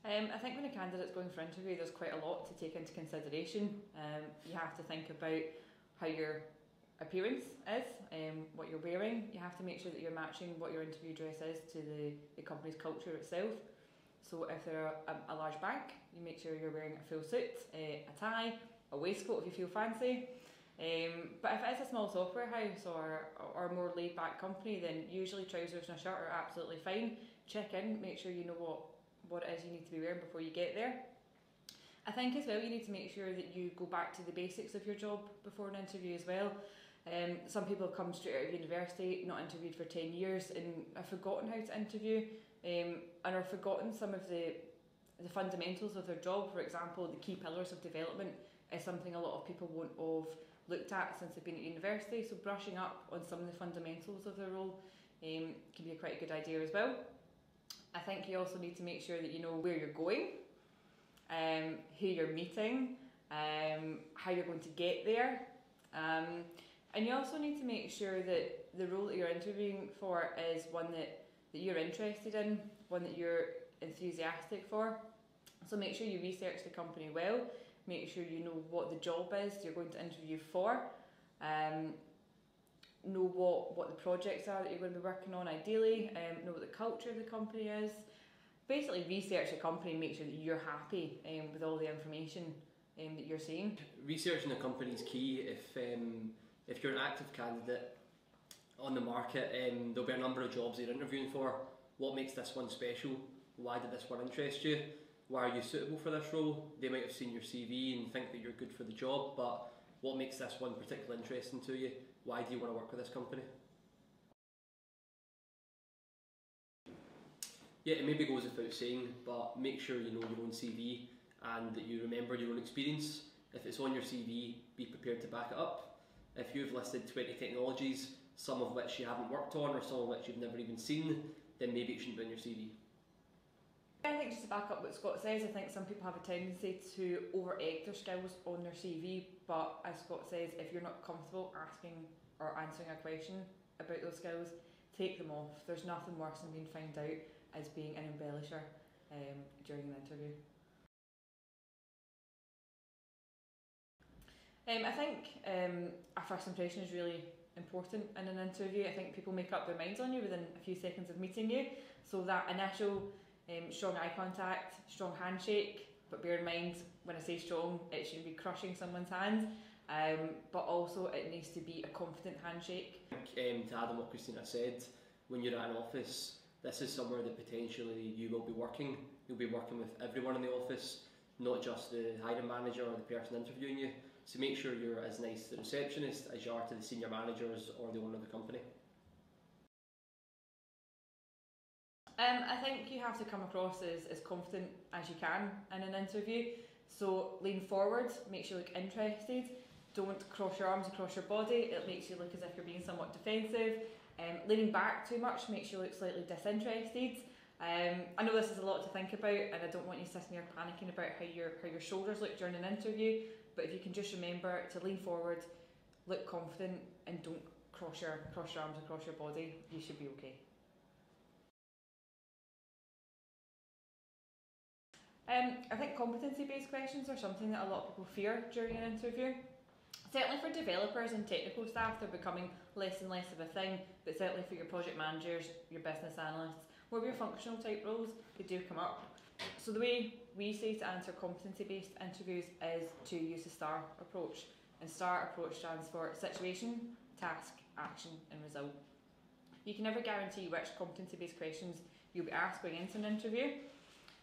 I think when a candidate's going for interview, there's quite a lot to take into consideration. You have to think about how your appearance is, what you're wearing. You have to make sure that you're matching what your interview dress is to the company's culture itself. So if they're a large bank, you make sure you're wearing a full suit, a tie, a waistcoat if you feel fancy. But if it's a small software house or a more laid back company, then usually trousers and a shirt are absolutely fine. Check in, make sure you know what it is you need to be wearing before you get there. I think as well you need to make sure that you go back to the basics of your job before an interview as well. Some people have come straight out of university, not interviewed for 10 years and have forgotten how to interview and have forgotten some of the fundamentals of their job. For example, the key pillars of development is something a lot of people won't have looked at since they've been at university, so brushing up on some of the fundamentals of their role can be a quite a good idea as well. I think you also need to make sure that you know where you're going, who you're meeting, how you're going to get there, and you also need to make sure that the role that you're interviewing for is one that you're interested in, one that you're enthusiastic for. So make sure you research the company well, make sure you know what the job is you're going to interview for, know what the projects are that you're going to be working on ideally, know what the culture of the company is. Basically research the company and make sure that you're happy with all the information that you're seeing. Researching the company is key. If you're an active candidate on the market, there'll be a number of jobs you're interviewing for. What makes this one special? Why did this one interest you? Why are you suitable for this role? They might have seen your CV and think that you're good for the job, but what makes this one particularly interesting to you? Why do you want to work with this company? Yeah, it maybe goes without saying, but make sure you know your own CV and that you remember your own experience. If it's on your CV, be prepared to back it up. If you've listed 20 technologies, some of which you haven't worked on or some of which you've never even seen, then maybe it shouldn't be on your CV. I think just to back up what Scott says, I think some people have a tendency to over-egg their skills on their CV, but as Scott says, if you're not comfortable asking or answering a question about those skills, take them off. There's nothing worse than being found out as being an embellisher during an interview. I think a first impression is really important in an interview. I think people make up their minds on you within a few seconds of meeting you, so that initial strong eye contact, strong handshake, but bear in mind when I say strong, it shouldn't be crushing someone's hand, but also it needs to be a confident handshake. To add on what Christina said, when you're at an office, this is somewhere that potentially you will be working. You'll be working with everyone in the office, not just the hiring manager or the person interviewing you. So make sure you're as nice to the receptionist as you are to the senior managers or the owner of the company. I think you have to come across as confident as you can in an interview. So lean forward, makes you look interested. Don't cross your arms across your body, it makes you look as if you're being somewhat defensive. Leaning back too much makes you look slightly disinterested. I know this is a lot to think about and I don't want you sitting there panicking about how your shoulders look during an interview, but if you can just remember to lean forward, look confident and don't cross your arms across your body, you should be okay. I think competency-based questions are something that a lot of people fear during an interview. Certainly for developers and technical staff, they're becoming less and less of a thing, but certainly for your project managers, your business analysts, more of your functional type roles, they do come up. So the way we say to answer competency-based interviews is to use the STAR approach. And STAR approach stands for situation, task, action and result. You can never guarantee which competency-based questions you'll be asked going into an interview.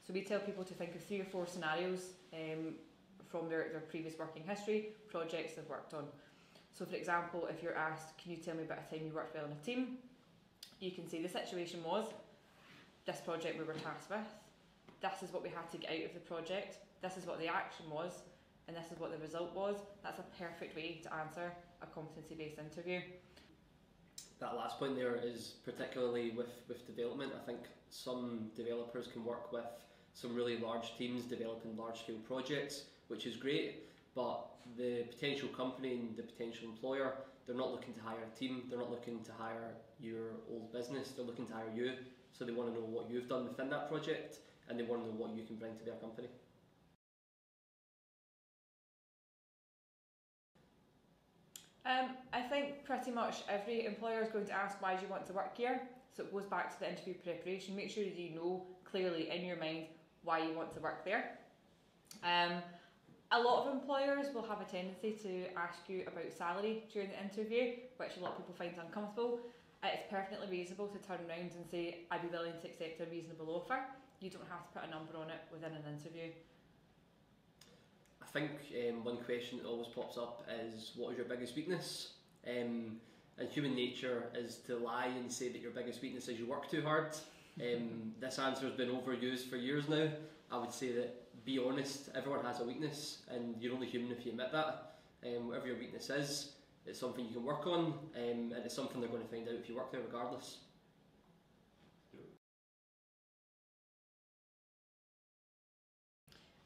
So we tell people to think of 3 or 4 scenarios from their previous working history, projects they've worked on. So for example, if you're asked, can you tell me about a time you worked well in a team? You can say the situation was, this project we were tasked with, this is what we had to get out of the project, this is what the action was, and this is what the result was. That's a perfect way to answer a competency-based interview. That last point there is particularly with development. I think some developers can work with some really large teams developing large-scale projects, which is great, but the potential company and the potential employer, they're not looking to hire a team, they're not looking to hire your old business, they're looking to hire you, so they want to know what you've done within that project and they want to know what you can bring to their company. I think pretty much every employer is going to ask, why do you want to work here? So it goes back to the interview preparation. Make sure that you know clearly in your mind why you want to work there. A lot of employers will have a tendency to ask you about salary during the interview, which a lot of people find uncomfortable. It's perfectly reasonable to turn around and say, I'd be willing to accept a reasonable offer. You don't have to put a number on it within an interview. I think one question that always pops up is, what is your biggest weakness? And human nature is to lie and say that your biggest weakness is you work too hard. This answer has been overused for years now. I would say that, be honest, everyone has a weakness, and you're only human if you admit that. Whatever your weakness is, it's something you can work on, and it's something they're going to find out if you work there regardless.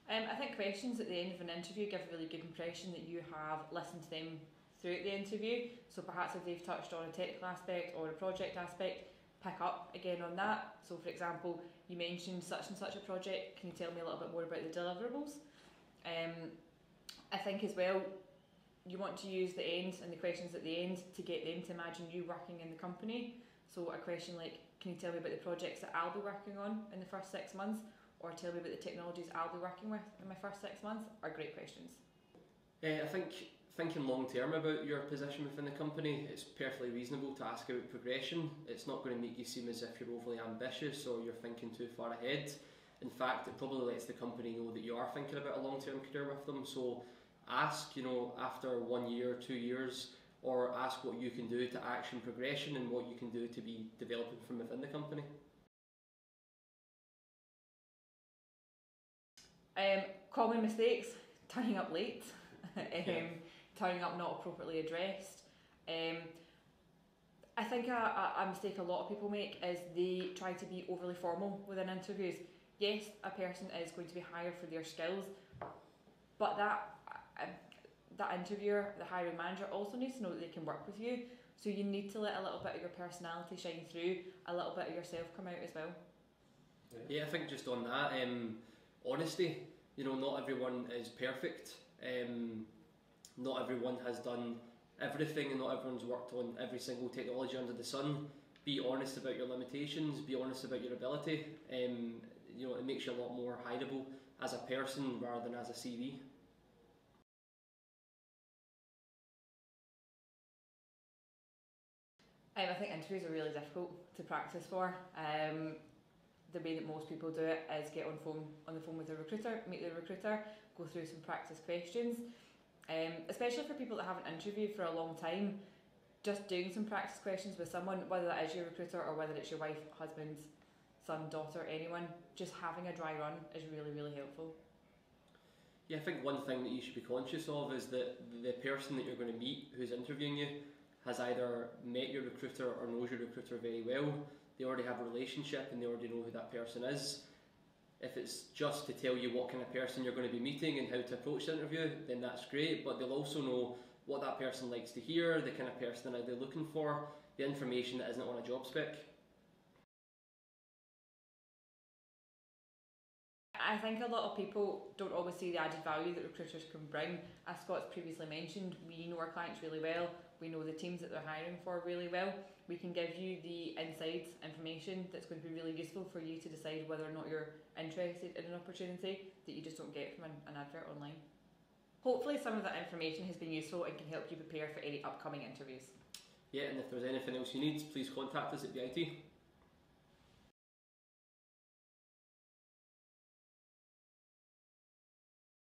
I think questions at the end of an interview give a really good impression that you have listened to them throughout the interview. So perhaps if they've touched on a technical aspect or a project aspect, pick up again on that. So for example, you mentioned such and such a project, can you tell me a little bit more about the deliverables? I think as well, you want to use the end and the questions at the end to get them to imagine you working in the company. So a question like, can you tell me about the projects that I'll be working on in the first 6 months? Or tell me about the technologies I'll be working with in my first 6 months are great questions. I think thinking long term about your position within the company, it's perfectly reasonable to ask about progression. It's not going to make you seem as if you're overly ambitious or you're thinking too far ahead. In fact, it probably lets the company know that you are thinking about a long-term career with them. So ask, after 1 year, 2 years, or ask what you can do to action progression and what you can do to be developing from within the company. Common mistakes, turning up late, turning up not appropriately addressed. I think a mistake a lot of people make is they try to be overly formal within interviews. Yes, a person is going to be hired for their skills, but that interviewer, the hiring manager, also needs to know that they can work with you. So you need to let a little bit of your personality shine through, a little bit of yourself come out as well. Yeah, I think just on that, honesty. Not everyone is perfect. Not everyone has done everything, and not everyone's worked on every single technology under the sun. Be honest about your limitations. Be honest about your ability. It makes you a lot more hireable as a person rather than as a CV. I think interviews are really difficult to practice for. The way that most people do it is get on the phone with the recruiter, meet the recruiter, go through some practice questions. Especially for people that haven't interviewed for a long time, just doing some practice questions with someone, whether that is your recruiter or whether it's your wife, husband, son, daughter, anyone, just having a dry run is really, really helpful. Yeah, I think one thing that you should be conscious of is that the person that you're going to meet who's interviewing you has either met your recruiter or knows your recruiter very well. They already have a relationship and they already know who that person is. If it's just to tell you what kind of person you're going to be meeting and how to approach the interview, then that's great, but they'll also know what that person likes to hear, the kind of person that they're looking for, the information that isn't on a job spec. I think a lot of people don't always see the added value that recruiters can bring. As Scott's previously mentioned, we know our clients really well, we know the teams that they're hiring for really well. We can give you the inside information that's going to be really useful for you to decide whether or not you're interested in an opportunity that you just don't get from an advert online. Hopefully some of that information has been useful and can help you prepare for any upcoming interviews. Yeah, and if there's anything else you need, please contact us at BIT.